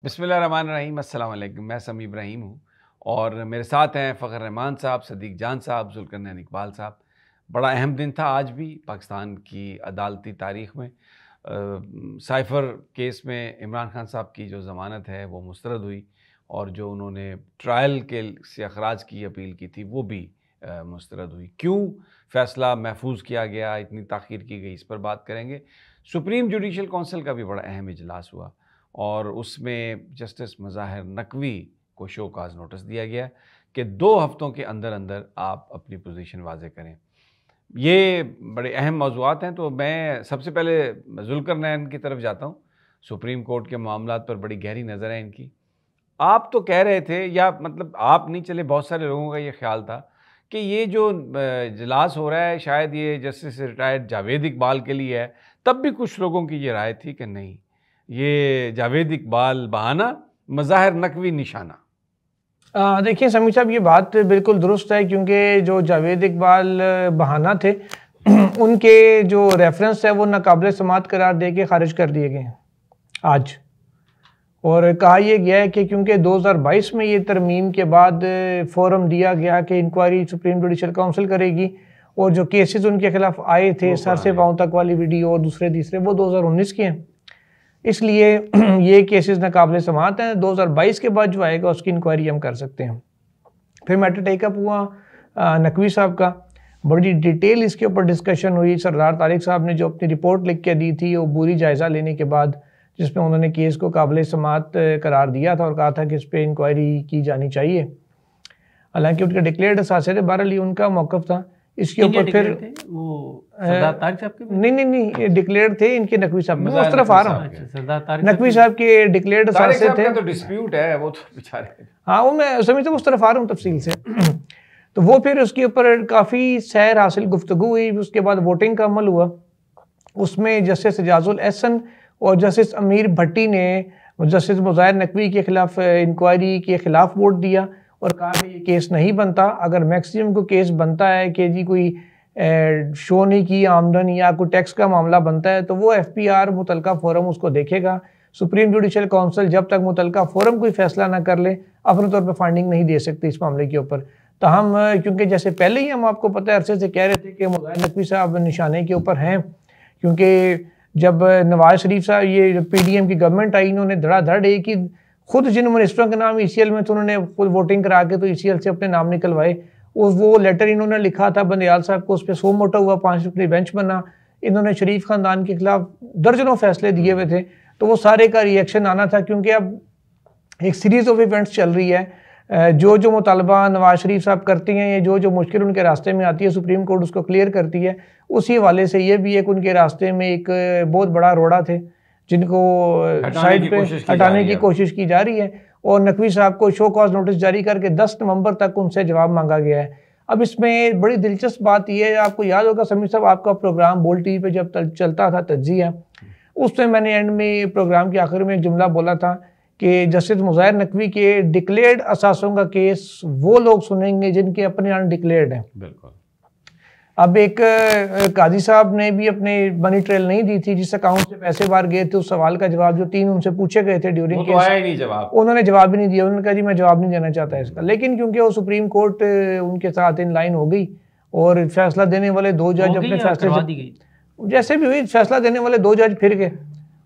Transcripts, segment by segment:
बिस्मिल्लाहिर्रहमानिर्रहीम, अस्सलाम वालेकुम। मैं समी इब्राहिम हूँ और मेरे साथ हैं फ़खर रहमान साहब, सदीक जान साहब, जुल्करनैन इकबाल साहब। बड़ा अहम दिन था आज भी पाकिस्तान की अदालती तारीख़ में। साइफ़र केस में इमरान खान साहब की जो ज़मानत है वो मुस्तरद हुई और जो उन्होंने ट्रायल के से अखराज की अपील की थी वो भी मुस्तरद हुई। क्यों फ़ैसला महफूज किया गया, इतनी ताख़ीर की गई, इस पर बात करेंगे। सुप्रीम जुडिशल काउंसिल का भी बड़ा अहम इजलास हुआ और उसमें जस्टिस मुज़ाहिर नकवी को शो काज नोटिस दिया गया कि 2 हफ्तों के अंदर अंदर आप अपनी पोजीशन वाज़े करें। ये बड़े अहम मौज़ूआत हैं, तो मैं सबसे पहले ज़ुल्करनैन की तरफ जाता हूँ। सुप्रीम कोर्ट के मामलात पर बड़ी गहरी नज़र है इनकी। आप तो कह रहे थे, या मतलब आप नहीं, चले बहुत सारे लोगों का ये ख्याल था कि ये जो इजलास हो रहा है शायद ये जस्टिस रिटायर्ड जावेद इकबाल के लिए है। तब भी कुछ लोगों की ये राय थी कि नहीं, ये जावेद इकबाल बहाना, मुज़ाहिर नकवी निशाना। देखिए समीर साहब, ये बात बिल्कुल दुरुस्त है क्योंकि जो जावेद इकबाल बहाना थे उनके जो रेफरेंस है वो नाकाबिल समाअत करार दे के खारिज कर दिए गए हैं आज। और कहा यह गया है कि क्योंकि 2022 में ये तरमीम के बाद फोरम दिया गया कि इंक्वायरी सुप्रीम जुडिशल काउंसिल करेगी और जो केसेस उनके खिलाफ आए थे सर से पाँव तक वाली वीडियो और दूसरे तीसरे वो 2019 के हैं, इसलिए ये केसेस नाकाबिल समाअत हैं। 2022 के बाद जो आएगा उसकी इंक्वायरी हम कर सकते हैं। फिर मैटर टेकअप हुआ नकवी साहब का, बड़ी डिटेल इसके ऊपर डिस्कशन हुई। सरदार तारिक साहब ने जो अपनी रिपोर्ट लिख के दी थी वो बुरी जायज़ा लेने के बाद, जिसमें उन्होंने केस को काबिल समाअत करार दिया था और कहा था कि इस पर इंक्वायरी की जानी चाहिए। हालांकि उनके डिक्लेयर्ड असासे थे, बहरहाल उनका मौक़िफ़ था इसके ऊपर। फिर वो सरदार तारिक साहब के नहीं डिक्लेयर थे इनके, नकवी साहब में उस तरफ आ रहा हूँ। सरदार तारिक नकवी साहब के डिक्लेयर्ड असासे थे, तो डिस्प्यूट है वो तो बेचारे। हाँ, वो मैं समझ तो उस तरफ आ रहा हूँ तफसील से। तो वो फिर उसके ऊपर काफ़ी सैर हासिल गुफ्तगू हुई। उसके बाद वोटिंग का अमल हुआ, उसमें जस्टिस एजाजुल एहसन और जस्टिस अमीर भट्टी ने जस्टिस मुज़ाहिर नकवी के खिलाफ इंक्वायरी के खिलाफ वोट दिया और कहा कि ये केस नहीं बनता। अगर मैक्सिमम को केस बनता है कि जी कोई शो नहीं की आमदन या कोई टैक्स का मामला बनता है तो वो FPR मुतलका फोरम उसको देखेगा। सुप्रीम जुडिशल काउंसिल जब तक मुतलका फोरम कोई फैसला ना कर ले अपने तौर पर फंडिंग नहीं दे सकती इस मामले के ऊपर। तो हम क्योंकि जैसे पहले ही हम आपको पता है अरसे से कह रहे थे कि मुज़ाहिर नकवी साहब निशाने के ऊपर हैं, क्योंकि जब नवाज शरीफ साहब ये PDM की गवर्नमेंट आई, इन्होंने धड़ाधड़ एक ही खुद जिन मिनिस्टरों के नाम ECL में तो उन्होंने खुद वोटिंग करा के तो ECL से अपने नाम निकलवाए। वो लेटर इन्होंने लिखा था बंदयाल साहब को, उस पर 100 मोटा हुआ, 5 रुपये बेंच बना। इन्होंने शरीफ खानदान के खिलाफ दर्जनों फैसले दिए हुए थे, तो वो सारे का रिएक्शन आना था क्योंकि अब एक सीरीज़ ऑफ इवेंट्स चल रही है। जो मुतालबा नवाज शरीफ साहब करते हैं या जो मुश्किल उनके रास्ते में आती है सुप्रीम कोर्ट उसको क्लियर करती है। उसी हवाले से ये भी एक उनके रास्ते में एक बहुत बड़ा रोड़ा थे जिनको साइड पे हटाने की कोशिश की जा रही है और नकवी साहब को शो कॉज नोटिस जारी करके 10 नवंबर तक उनसे जवाब मांगा गया है। अब इसमें बड़ी दिलचस्प बात यह है, आपको याद होगा समीर साहब, आपका प्रोग्राम बोल TV पे जब चलता था तज्जिया, उसमें मैंने एंड में प्रोग्राम के आखिर में एक जुमला बोला था कि जस्टिस मुज़ाहिर नकवी के डिक्लेयर्ड असासों का केस वो लोग सुनेंगे जिनके अपने अनडिक्लेयर्ड हैं। बिल्कुल। अब एक काजी साहब ने भी अपने मनी ट्रेल नहीं दी थी, जिस अकाउंट से पैसे बाहर गए थे, उस सवाल का जवाब जो 3 उनसे पूछे गए थे ड्यूरिंग केस, आया ही नहीं जवाब। उन्होंने जवाब ही नहीं दिया। उन्होंने कहा जी मैं जवाब नहीं देना चाहता इसका। लेकिन क्योंकि वो सुप्रीम कोर्ट उनके साथ इन लाइन हो गई और फैसला देने वाले 2 जज अपने फैसले से जैसे भी हुई, फैसला देने वाले 2 जज फिर गए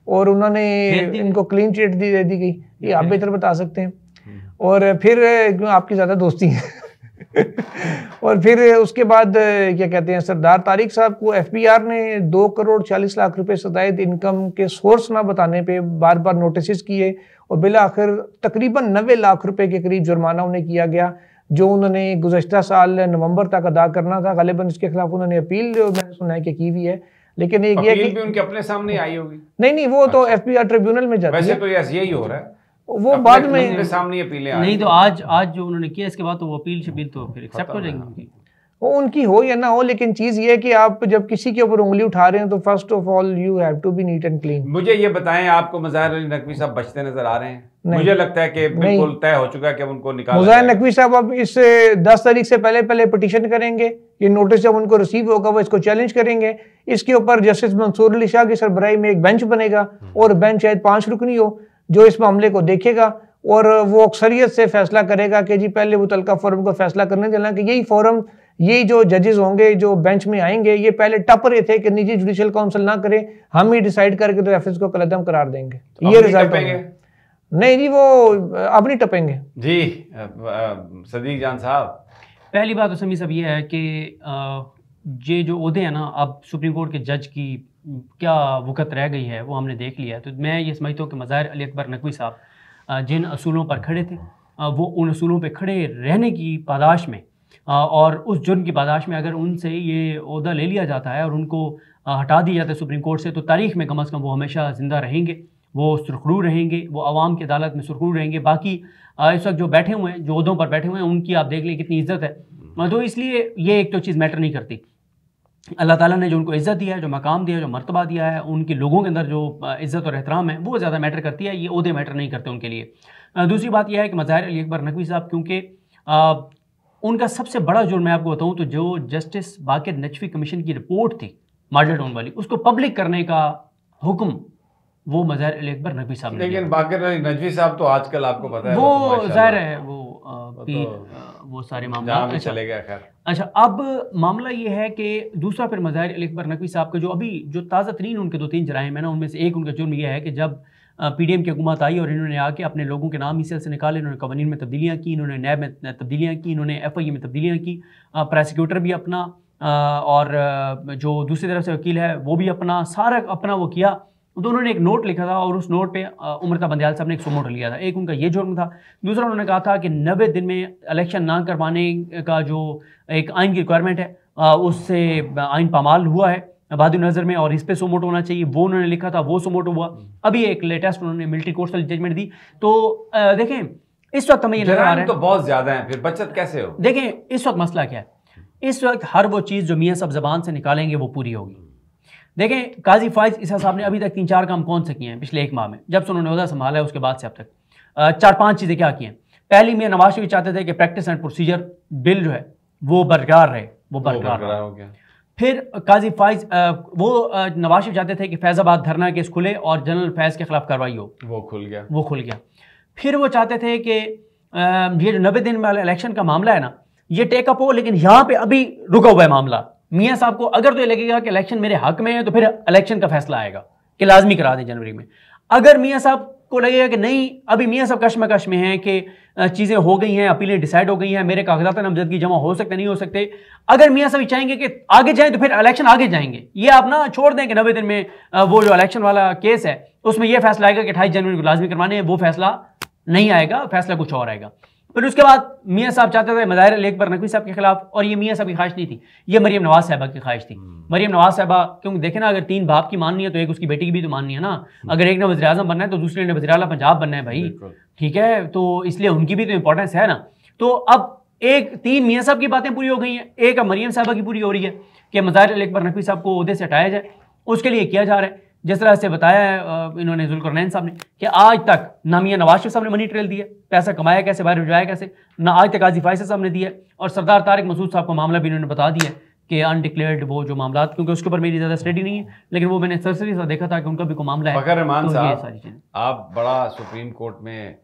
और उन्होंने इनको क्लीन चिट दे दी गई। ये आप बेहतर बता सकते हैं। और फिर आपकी ज़्यादा दोस्ती है और फिर उसके बाद क्या कहते हैं, सरदार तारिक साहब को FPR ने 2 करोड़ 40 लाख रुपए सदायत इनकम के सोर्स ना बताने पे बार बार नोटिस किए और बिला आखिर तकरीबन 90 लाख रुपए के करीब जुर्माना उन्हें किया गया, जो उन्होंने गुज़श्ता साल नवंबर तक अदा करना था। गालिबन इसके खिलाफ उन्होंने अपील मैंने सुना है कि की हुई है, लेकिन एक ये भी उनके अपने सामने आई होगी। नहीं वो तो FPR ट्रिब्यूनल में जाती है। वैसे तो यही हो रहा है, वो बाद में सामने अपीलें नहीं तो आज जो उन्होंने किया इसके बाद तो वो अपील तो फिर एक्सेप्ट हो जाएंगी उनकी, वो उनकी हो या ना हो। लेकिन चीज़ ये है कि आप जब किसी के ऊपर उंगली उठा रहे हैं तो first of all you have to be neat and clean. मुझे ये बताएं, आपको मुज़ाहिर अली नकवी साहब बचते नजर आ रहे हैं? मुझे लगता है कि बिल्कुल तय हो चुका है कि उनको निकाला मुज़ाहिर नकवी साहब अब इस 10 तारीख से पहले पिटीशन करेंगे। ये नोटिस जब उनको रिसीव होगा वो इसको चैलेंज करेंगे। इसके ऊपर जस्टिस मंसूर अली शाह की सरबराही में एक बेंच बनेगा और बेंच शायद 5 रुकनी हो, जो इस मामले को देखेगा और वो अक्सरियत से फैसला करेगा कि जी पहले मुतल्लिका फोरम को फैसला करने देना कि यही फोरम, यही जो जजेस होंगे जो बेंच में आएंगे, ये पहले टप रहे थे कि निजी जुडिशल काउंसिल ना करे, हम ही डिसाइड करके रेफरेंस को कलअदम करार देंगे। तो ये रिजल्ट नहीं जी, वो अब नहीं टपेंगे जी। सदीक जान साहब, पहली बात तो समी साहब ये है कि ये जो ओहदे हैं ना, अब सुप्रीम कोर्ट के जज की क्या वक़्त रह गई है वो हमने देख लिया है। तो मैं ये समझता हूँ कि मज़ाहिर अली अकबर नकवी साहब जिन असूलों पर खड़े थे वो उन असूलों पर खड़े रहने की पादाश में और उस जुर्म की पादाश में अगर उनसे ये ओहदा ले लिया जाता है और उनको हटा दिया जाता है सुप्रीम कोर्ट से, तो तारीख़ में कम अज़ कम वो हमेशा ज़िंदा रहेंगे, वो सुरखरू रहेंगे, वो आवाम की अदालत में सुरखरू रहेंगे। बाकी इस वक्त जो बैठे हुए हैं, जो ओहदों पर बैठे हुए हैं, उनकी आप देख लें कितनी इज़्ज़त है। तो इसलिए ये एक तो चीज़ मैटर नहीं करती। अल्लाह ताला ने जो उनको इज़्ज़त दिया है, जो मकाम दिया है, जो मर्तबा दिया है, उनके लोगों के अंदर जो इज़्ज़त और एहतराम है वो ज़्यादा मैटर करती है, ये ओहदे मैटर नहीं करते उनके लिए। दूसरी बात यह है कि मज़ाहिर अली अकबर नकवी साहब, क्योंकि उनका सबसे बड़ा जुर्म मैं आपको बताऊँ तो जो जस्टिस बाक़िर नचवी कमीशन की रिपोर्ट थी मॉडल टाउन वाली, उसको पब्लिक करने का हुक्म वो मज़ाहिर अली अकबर नकवी साहब ने। लेकिन बाक़िर अली नजवी साहब तो आजकल आपको पता है वो ज़ाहिर है वो वो सारे मामला चले गए। खैर अच्छा, अब मामला ये है कि दूसरा फिर मज़ाहिर अली अकबर नकवी साहब का जो अभी जो ताज़ा तरीन उनके 2-3 जराइम है ना, उनमें से एक उनका जुर्म यह है कि जब PDM की हुकूमत आई और इन्होंने आके अपने लोगों के नाम इस से निकाले, इन्होंने कवानीन में तब्दीलियाँ की, इन्होंने नैब में तब्दीलियाँ की, इन्होंने FIA में तब्दीलियाँ की, प्रोसिक्यूटर भी अपना और जो दूसरी तरफ से वकील है वो भी अपना सारा अपना वो किया। तो उन्होंने एक नोट लिखा था और उस नोट पे उमरता बंदयाल साहब ने एक सुमोटो लिया था। एक उनका ये जुर्म था। दूसरा उन्होंने कहा था कि 90 दिन में इलेक्शन ना करवाने का जो एक आइन की रिक्वायरमेंट है उससे आइन पामाल हुआ है बाद नज़र में और इस पे सुमोटो होना चाहिए, वो उन्होंने लिखा था, वो सुमोटो हुआ। अभी एक लेटेस्ट उन्होंने मिलिट्री कोर्सल जजमेंट दी। तो देखें इस वक्त हमें ये नजर आ रहा है तो बहुत ज़्यादा है, फिर बचत कैसे हो? देखें इस वक्त मसला क्या है, इस वक्त हर वो चीज़ जो मियाँ साहब ज़बान से निकालेंगे वो पूरी होगी। देखें काजी फाइज ईसा साहब ने अभी तक 3-4 काम कौन से किए हैं पिछले 1 माह में, जब से उन्होंने ओहदा संभाला है उसके बाद से अब तक 4-5 चीज़ें क्या की हैं। पहली, मियां नवाज शरीफ चाहते थे कि प्रैक्टिस एंड प्रोसीजर बिल जो है वो बरकरार रहे, वो बरकरार हो गया। फिर काजी फाइज वो नवाज शरीफ चाहते थे कि फैज़ाबाद धरना केस खुले और जनरल फैज़ के खिलाफ कार्रवाई हो, वो खुल गया। फिर वो चाहते थे कि ये जो 90 दिन वाला इलेक्शन का मामला है ना, ये टेकअप हो, लेकिन यहाँ पे अभी रुका हुआ है मामला। मियाँ साहब को अगर तो ये लगेगा कि इलेक्शन मेरे हक में है तो फिर इलेक्शन का फैसला आएगा कि लाजमी करा दें जनवरी में। अगर मियाँ साहब को लगेगा कि नहीं, अभी मियाँ साहब कश्मकश में हैं कि चीज़ें हो गई हैं, अपीलें डिसाइड हो गई हैं, मेरे कागजात नामजदगी जमा हो सकते नहीं हो सकते, अगर मियाँ साहब चाहेंगे कि आगे जाएं तो फिर इलेक्शन आगे जाएंगे। ये आप ना छोड़ दें कि 90 दिन में वो जो इलेक्शन वाला केस है उसमें यह फैसला आएगा कि 28 जनवरी को लाजमी करवाने हैं, वो फैसला नहीं आएगा, फैसला कुछ और आएगा। फिर उसके बाद मियाँ साहब चाहते थे मज़ाहिर अली अकबर नकवी साहब के खिलाफ, और ये मियाँ साहब की ख्वाहिश नहीं थी, ये मरीम नवाज साहबा की ख्वाहिश थी। मरीम नवाज साहबा, क्योंकि देखे ना, अगर 3 बाप की माननी है तो एक उसकी बेटी की भी तो माननी है ना। अगर एक ने वज़ीर आज़म बनना है तो दूसरे ने वज़ीर आला पंजाब बनना है भाई, ठीक है, तो इसलिए उनकी भी तो इंपॉर्टेंस है ना। तो अब 3 मियाँ साहब की बातें पूरी हो गई हैं, एक अब मरीम साहबा की पूरी हो रही है कि मज़ाहिर अली अकबर नकवी साहब को ओहदे से हटाया जाए। उसके लिए किया जा रहा है, जिस तरह से बताया है इन्होंने ज़ुल्करनैन साहब ने कि आज तक ना मियां नवाज शरीफ साहब ने मनी ट्रेल दिया, पैसा कमाया कैसे, बाहर भिजवाया कैसे, ना आज तक काजी फाइज साहब ने दिया, और सरदार तारिक मसूद साहब का मामला भी इन्होंने बता दिया कि अनडिक्लेयर्ड वो जो मामला, क्योंकि उसके ऊपर मेरी ज़्यादा स्टडी नहीं है, लेकिन वो मैंने सरसरी सा देखा था कि उनका भी कोई मामला है। फ़खर रहमान तो साहब, आप बड़ा सुप्रीम कोर्ट में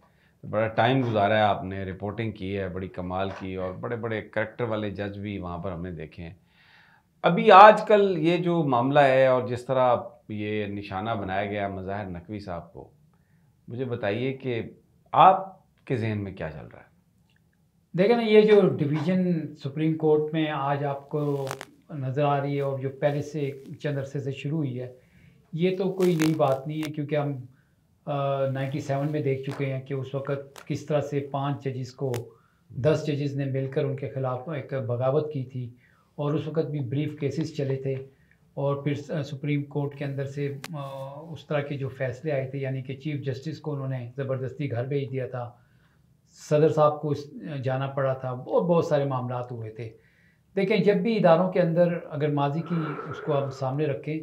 बड़ा टाइम गुजारा है, आपने रिपोर्टिंग की है, बड़ी कमाल की, और बड़े बड़े करैक्टर वाले जज भी वहाँ पर हमने देखे हैं। अभी आजकल ये जो मामला है और जिस तरह ये निशाना बनाया गया मज़ाहिर नकवी साहब को, मुझे बताइए कि आपके जहन में क्या चल रहा है? देखें ना, ये जो डिवीज़न सुप्रीम कोर्ट में आज आपको नज़र आ रही है और जो पहले से चंद अरसे से शुरू हुई है, ये तो कोई नई बात नहीं है, क्योंकि हम 97 में देख चुके हैं कि उस वक़्त किस तरह से 5 जजेस को 10 जजेस ने मिलकर उनके ख़िलाफ़ एक बगावत की थी, और उस वक़्त भी ब्रीफ केसेस चले थे, और फिर सुप्रीम कोर्ट के अंदर से उस तरह के जो फ़ैसले आए थे, यानी कि चीफ़ जस्टिस को उन्होंने ज़बरदस्ती घर भेज दिया था, सदर साहब को जाना पड़ा था, बहुत सारे मामलात हुए थे। देखें, जब भी इदारों के अंदर अगर माजी की उसको आप सामने रखें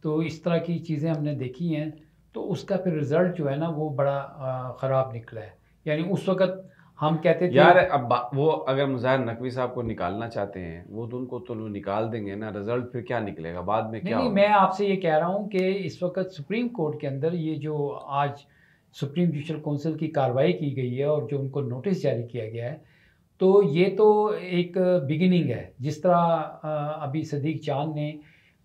तो इस तरह की चीज़ें हमने देखी हैं, तो उसका फिर रिज़ल्ट जो है ना वो बड़ा ख़राब निकला है। यानी उस वक़्त हम कहते थे यार, अब वो अगर मज़ाहिर नकवी साहब को निकालना चाहते हैं वो तो उनको तो निकाल देंगे ना, रिजल्ट फिर क्या निकलेगा बाद में? क्या नहीं, मैं आपसे ये कह रहा हूँ कि इस वक्त सुप्रीम कोर्ट के अंदर ये जो आज सुप्रीम जुडिशल काउंसिल की कार्रवाई की गई है और जो उनको नोटिस जारी किया गया है, तो ये तो एक बिगिनिंग है। जिस तरह अभी सदीक चांद ने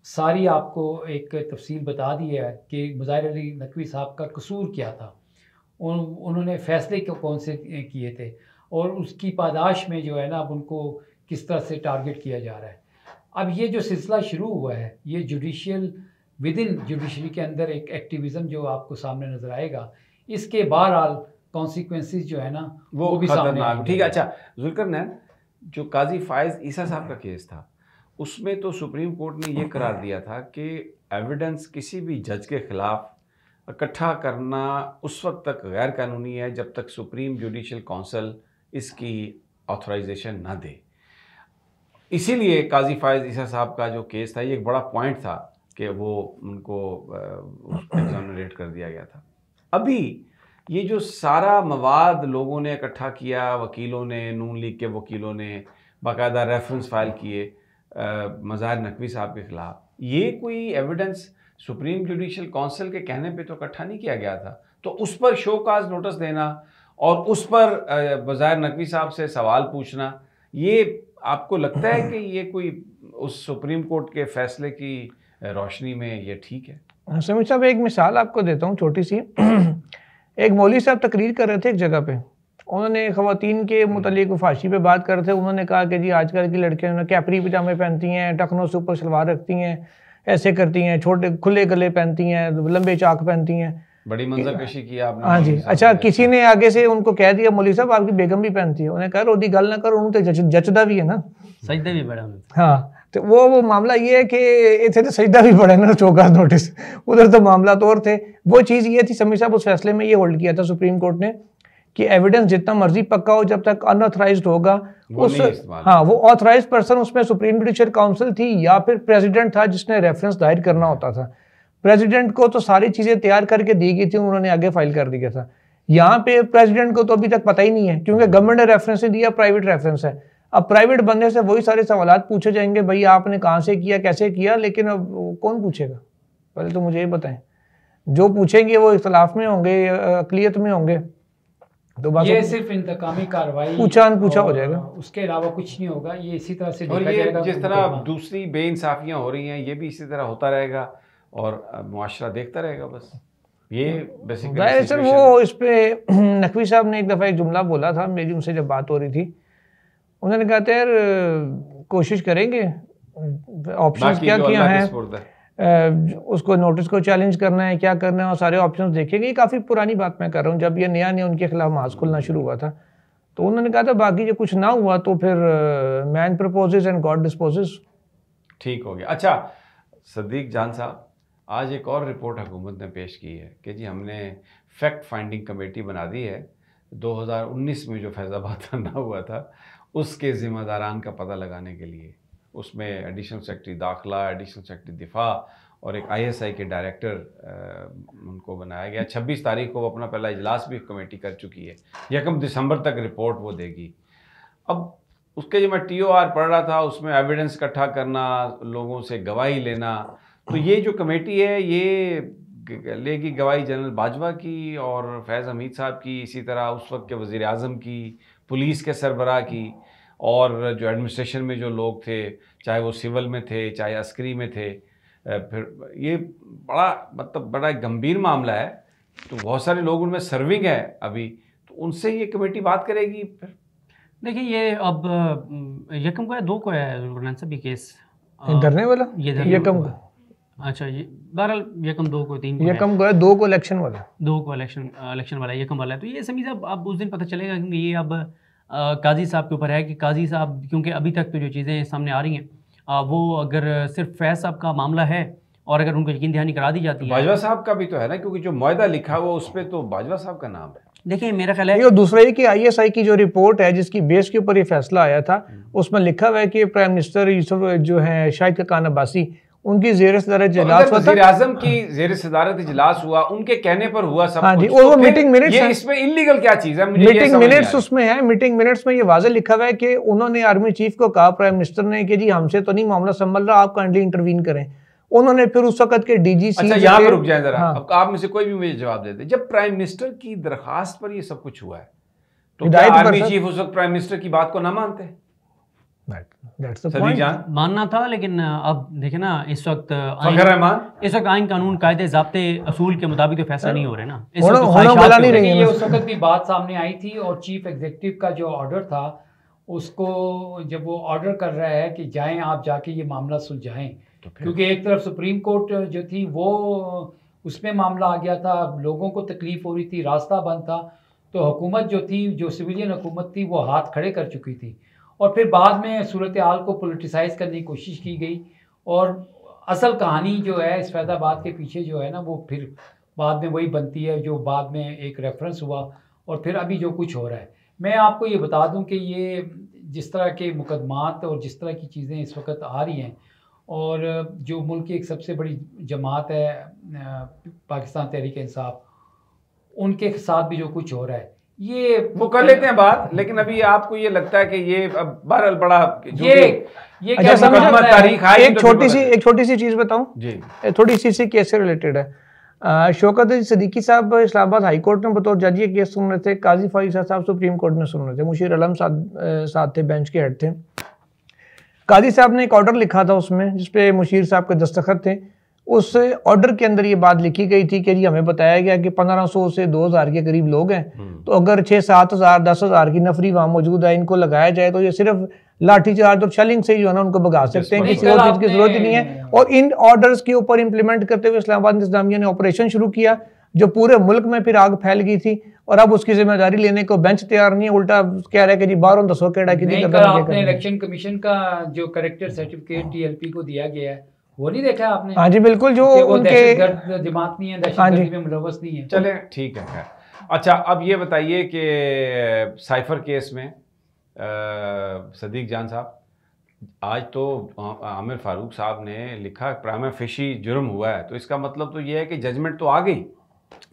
सारी आपको एक तफसील बता दी है कि मुज़ाहिर अली नकवी साहब का कसूर क्या था, उन्होंने फ़ैसले कौन से किए थे और उसकी पादाश में जो है ना अब उनको किस तरह से टारगेट किया जा रहा है। अब ये जो सिलसिला शुरू हुआ है, ये जुडिशियल विद इन जुडिशरी के अंदर एक एक्टिविज़म जो आपको सामने नज़र आएगा, इसके बहरहाल कॉन्सिक्वेंसेस जो है ना वो भी सामने खतरनाक। आएंगे। ठीक है, अच्छा जुल्करनैन, जो काजी फायज ईसा साहब का केस था उसमें तो सुप्रीम कोर्ट ने ये करार दिया था कि एविडेंस किसी भी जज के खिलाफ इकट्ठा करना उस वक्त तक गैर कानूनी है जब तक सुप्रीम जुडिशल काउंसिल इसकी ऑथराइजेशन ना दे। इसीलिए काजी फायज ईसा साहब का जो केस था ये एक बड़ा पॉइंट था कि वो उनको एग्जामिनेट कर दिया गया था। अभी ये जो सारा मवाद लोगों ने इकट्ठा किया, वकीलों ने, नून लीग के वकीलों ने बाकायदा रेफरेंस फाइल किए मज़ाहिर नकवी साहब के ख़िलाफ़, ये कोई एविडेंस सुप्रीम जुडिशल काउंसिल के कहने पे तो इकट्ठा नहीं किया गया था। तो उस पर शो काज नोटिस देना और उस पर मज़ाहिर नकवी साहब से सवाल पूछना, ये आपको लगता है कि ये कोई उस सुप्रीम कोर्ट के फ़ैसले की रोशनी में ये ठीक है? समीर साहब, एक मिसाल आपको देता हूँ छोटी सी। एक मौलवी साहब तकरीर कर रहे थे एक जगह पे, उन्होंने ख़वातीन के मुतालिक फाशी पे बात कर रहे थे। उन्होंने कहा कि जी आजकल की लड़कियां कैपरी पजामे पहनती हैं, टखनों से ऊपर सलवार रखती हैं, ऐसे करती हैं, छोटे खुले गले पहनती हैं, लंबे चाक पहनती हैं, बड़ी मंजरकशी की आपने। हाँ जी। अच्छा, किसी ने आगे से उनको कह दिया मौलवी साहब आपकी बेगम भी पहनती है। उन्हें कहा रोदी गल ना करो, उन्होंने तो जचदा भी है ना, सजदे भी बड़ा। हाँ, तो वो मामला ये है कि इतने तो सजदा भी पड़ा ना चौका नोटिस, उधर तो मामला तो और थे। वो चीज़ ये थी समीर साहब, उस फैसले में ये होल्ड किया था सुप्रीम कोर्ट ने कि एविडेंस जितना मर्जी पक्का हो, जब तक अनऑथराइज्ड होगा उस, हाँ, वो ऑथराइज्ड पर्सन उसमें सुप्रीम जुडिशियल काउंसिल थी या फिर प्रेसिडेंट था जिसने रेफरेंस दायर करना होता था। प्रेसिडेंट को तो सारी चीज़ें तैयार करके दी गई थी, उन्होंने आगे फाइल कर दिया था। यहाँ पे प्रेसिडेंट को तो अभी तक पता ही नहीं है क्योंकि गवर्नमेंट ने रेफरेंस ही दिया, प्राइवेट रेफरेंस है। अब प्राइवेट बंदे से वही सारे सवालात पूछे जाएंगे, भाई आपने कहाँ से किया, कैसे किया, लेकिन अब कौन पूछेगा? पहले तो मुझे ये बताएं। जो पूछेंगे वो इख्तलाफ में होंगे, अक़लियत में होंगे, तो बस ये सिर्फ इंतकामी कार्रवाई पूछा अनपूछा हो जाएगा, उसके अलावा कुछ नहीं होगा। ये इसी तरह से और ये जिस तरह दूसरी बेइंसाफियाँ हो रही हैं ये भी इसी तरह होता रहेगा और मुआशरा देखता रहेगा। बस ये बेसिकली सर वो इस पे नकवी साहब ने एक दफ़ा एक जुमला बोला था, मेरी उनसे जब बात हो रही थी, उन्होंने कहा था यार कोशिश करेंगे, ऑप्शंस क्या क्या हैं, उसको नोटिस को चैलेंज करना है, क्या करना है, और सारे ऑप्शंस देखेंगे। ये काफ़ी पुरानी बात मैं कर रहा हूँ, जब ये नया नया उनके खिलाफ मास खुलना शुरू हुआ था तो उन्होंने कहा था बाकी जो कुछ ना हुआ तो फिर man proposes and God disposes, ठीक हो गया। अच्छा सदीक जान साहब, आज एक और रिपोर्ट हुकूमत ने पेश की है कि जी हमने फैक्ट फाइंडिंग कमेटी बना दी है। 2019 में जो फैज़ाबाद धरना हुआ था उसके ज़िम्मेदारान का पता लगाने के लिए उसमें एडिशनल सेक्रेटरी दाखिला, एडिशनल सेक्रेटरी दिफा और एक ISI के डायरेक्टर उनको बनाया गया। 26 तारीख को वो अपना पहला इजलास भी कमेटी कर चुकी है, 1 दिसंबर तक रिपोर्ट वो देगी। अब उसके जो मैं TOR पढ़ रहा था उसमें एविडेंस इकट्ठा करना, लोगों से गवाही लेना, तो ये जो कमेटी है ये लेगी गवाही जनरल बाजवा की और फैज़ हमीद साहब की, इसी तरह उस वक्त के वज़ीर आज़म की, पुलिस के सरबराह की, और जो एडमिनिस्ट्रेशन में जो लोग थे, चाहे वो सिविल में थे चाहे अस्करी में थे। फिर ये बड़ा गंभीर मामला है, तो बहुत सारे लोग उनमें सर्विंग है अभी, तो उनसे ये कमेटी बात करेगी। फिर देखिए ये अब यकम को है, 2 को है सब ये केस धरने वाला, यकम को, अच्छा ये बहरहाल यकम 2 को 3 को यकम को है, 2 को इलेक्शन वाला, 2 को इलेक्शन वाला, यकम वाला है। तो ये समीर साहब अब उस दिन पता चलेगा, क्योंकि ये अब काजी साहब के ऊपर है कि काजी साहब, क्योंकि अभी तक तो जो चीज़ें सामने आ रही हैं वो अगर सिर्फ फैज़ साहब का मामला है और अगर उनको यकीन दहानी करा दी जाती है, बाजवा साहब का भी तो है ना, क्योंकि जो मुआहदा लिखा हुआ उस पर तो बाजवा साहब का नाम है। देखिए मेरा ख्याल है, और दूसरा ये कि ISI की जो रिपोर्ट है जिसकी बेस के ऊपर ये फैसला आया था, उसमें लिखा हुआ है कि प्राइम मिनिस्टर यूसुफ जो है शाहिद खान अब्बासी, उनकी ज़ेर सदारत इजलास हुआ था, वज़ीर आज़म की ज़ेर सदारत इजलास हुआ, उनके कहने पर हुआ सब हाँ जी, कुछ। और तो वो मीटिंग मिनट्स, ये इसमें इल्लीगल क्या चीज़ है? मुझे मीटिंग मिनट्स उसमें है। मीटिंग मिनट्स में ये वाज़ेह लिखा हुआ है कि उन्होंने आर्मी चीफ को कहा, प्राइम मिनिस्टर ने, कि जी हमसे तो नहीं मामला संभल रहा, आप काइंडली इंटरवीन करें। उन्होंने फिर उस वक्त के डीजीसी। अच्छा यहाँ पर रुक जाए जरा। हाँ। अब आप में से कोई भी मुझे जवाब दे दे, जब प्राइम मिनिस्टर की दरखास्त पर ये सब कुछ हुआ है तो क्या आर्मी चीफ उस वक्त प्राइम मिनिस्टर की बात को ना मानते? सदीक जान, मानना था, लेकिन अब देखे ना इस वक्त आइन कानून कायदे ज़ाब्ते असूल के मुताबिक तो फैसला नहीं हो रहे ना, इस वक्त ये उस वक्त भी बात सामने आई थी। और चीफ एग्जीक्यूटिव का जो ऑर्डर था उसको जब वो ऑर्डर कर रहा है कि जाएं आप जाके ये मामला सुलझाएं, तो क्योंकि एक तरफ सुप्रीम कोर्ट जो थी वो उसमें मामला आ गया था, लोगों को तकलीफ हो रही थी, रास्ता बंद था, तो हुकूमत जो थी, जो सिविलियन हुकूमत थी, वो हाथ खड़े कर चुकी थी। और फिर बाद में सूरत हाल को पोलिटिसाइज़ करने की कोशिश की गई और असल कहानी जो है इस फैज़ाबाद के पीछे जो है ना वो फिर बाद में वही बनती है जो बाद में एक रेफरेंस हुआ और फिर अभी जो कुछ हो रहा है। मैं आपको ये बता दूं कि ये जिस तरह के मुकदमात और जिस तरह की चीज़ें इस वक्त आ रही हैं और जो मुल्क की एक सबसे बड़ी जमात है पाकिस्तान तहरीक इंसाफ, उनके साथ भी जो कुछ हो रहा है ये वो कर लेते हैं बात। लेकिन अभी आपको ये लगता है कि ये अब बहरहाल बड़ा ये क्या तारीख है? एक छोटी सी चीज़ बताऊं जी, थोड़ी सी केस से रिलेटेड है। शौकत अली सिद्दीकी साहब इस्लामाबाद हाई कोर्ट में बतौर जज ये केस सुन रहे थे, काजी फाइज़ साहब सुप्रीम कोर्ट में सुन रहे थे, मुशीर आलम साथ थे, बेंच के हेड थे। काजी साहब ने एक ऑर्डर लिखा था उसमें जिसपे मुशीर साहब के दस्तखत थे। उस ऑर्डर के अंदर ये बात लिखी गई थी कि जी हमें बताया गया कि 1500 से 2000 के करीब लोग हैं, तो अगर 6-7 हज़ार 10 हज़ार की नफरी वहाँ मौजूद है, इनको लगाया जाए तो ये सिर्फ लाठीचार्ज और शेलिंग से जो है ना उनको भगा सकते हैं, किसी और चीज़ की जरूरत ही नहीं है। और इन ऑर्डर्स के ऊपर इम्प्लीमेंट करते हुए इस्लामाबाद इंतजामिया ने ऑपरेशन शुरू किया जो पूरे मुल्क में फिर आग फैल गई थी और अब उसकी जिम्मेदारी लेने को बेंच तैयार नहीं है, उल्टा कह रहा है कि जी बाहरों दसो केड़ा की। आपने इलेक्शन कमीशन का जो करेक्टर सर्टिफिकेट TLP को दिया गया है वो नहीं देखा आपने? हाँ जी बिल्कुल, जो उनके जमात नहीं है, दहशतगर्दी में मुलव्वस नहीं है। चले ठीक है। अच्छा अब ये बताइए कि साइफर केस में सदीक जान साहब, आज तो आमिर फारूक साहब ने लिखा प्राइमा फेशी जुर्म हुआ है, तो इसका मतलब तो ये है कि जजमेंट तो आ गई,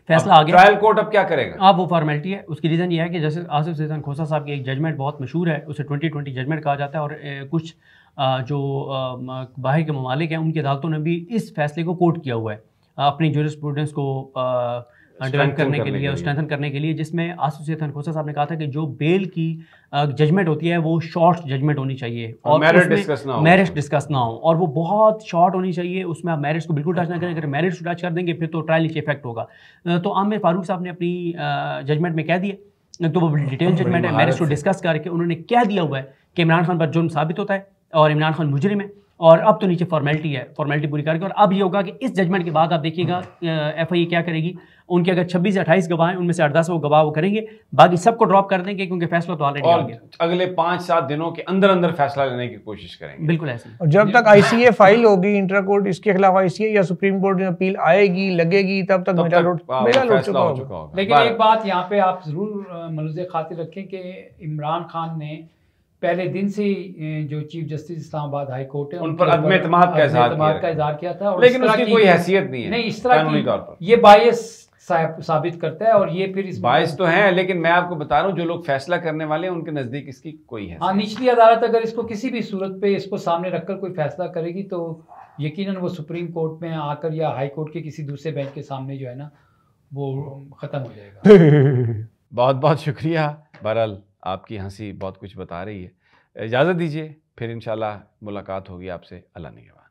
फैसला आ गया। ट्रायल कोर्ट अब क्या करेगा? अब वो फॉर्मेलिटी है। उसकी रीज़न ये है कि जैसे आसिफ सैयद खोसा साहब की एक जजमेंट बहुत मशहूर है, उसे 2020 जजमेंट कहा जाता है और कुछ जो बाहर के ममालिक हैं उनकी अदालतों ने भी इस फैसले को कोट किया हुआ है अपनी जूरिस्प्रूडेंस को डेवलप करने के लिए और स्ट्रेंथन करने के लिए, जिसमें आसिफ सैयद खोसा साहब ने कहा था कि जो बेल की जजमेंट होती है वो शॉर्ट जजमेंट होनी चाहिए और मैरिज डिस्कस ना हो और वो बहुत शॉर्ट होनी चाहिए, उसमें आप मैरिज को बिल्कुल टच ना करें। अगर मैरिज को टच कर देंगे फिर तो ट्रायल नीचे इफेक्ट होगा। तो आमिर फारूक साहब ने अपनी जजमेंट में कह दिया, तो वो डिटेल जजमेंट है, मैरिज को डिस्कस करके उन्होंने कह दिया हुआ है कि इमरान खान पर जुर्म साबित होता है और इमरान खान मुजरिम है और अब तो नीचे फॉर्मेलिटी है, फॉर्मेलिटी पूरी करके। और अब ये होगा कि इस जजमेंट के बाद आप देखिएगा FIA क्या करेगी, उनके अगर 26 या 28 गवाह हैं उनमें से 8-10 वो गवाह वो करेंगे, बाकी सबको ड्रॉप कर देंगे क्योंकि फैसला तो ऑलरेडी आ गया। अगले 5-7 दिनों के अंदर अंदर फैसला लेने की कोशिश करेंगे। बिल्कुल ऐसे। और जब तक ICA फाइल होगी इंट्रा कोर्ट, इसके खिलाफ ICA या सुप्रीम कोर्ट में अपील आएगी लगेगी तब तक मेरा लौट चुका होगा। लेकिन एक बात यहाँ पे आप जरूर मलूज़े खातिर रखें कि इमरान खान ने पहले दिन से जो chief justice Islamabad high court है उन पर अदम एतमाद का इजहार किया था, लेकिन उसकी कोई हैसियत नहीं है। नहीं, इस तरह की ये बायस साबित करता है और ये फिर इस बायस तो है, लेकिन मैं आपको बता रहा हूँ जो लोग फैसला करने वाले हैं उनके नजदीक इसकी कोई है। हाँ, निचली अदालत अगर इसको किसी भी सूरत पे इसको सामने रखकर कोई फैसला करेगी तो यकीनन वो सुप्रीम कोर्ट में आकर या हाई कोर्ट के किसी दूसरे बेंच के सामने जो है ना वो खत्म हो जाएगा। बहुत बहुत शुक्रिया। बहरहाल आपकी हंसी बहुत कुछ बता रही है। इजाज़त दीजिए, फिर इंशाल्लाह मुलाकात होगी आपसे। अल्लाह निगहबान।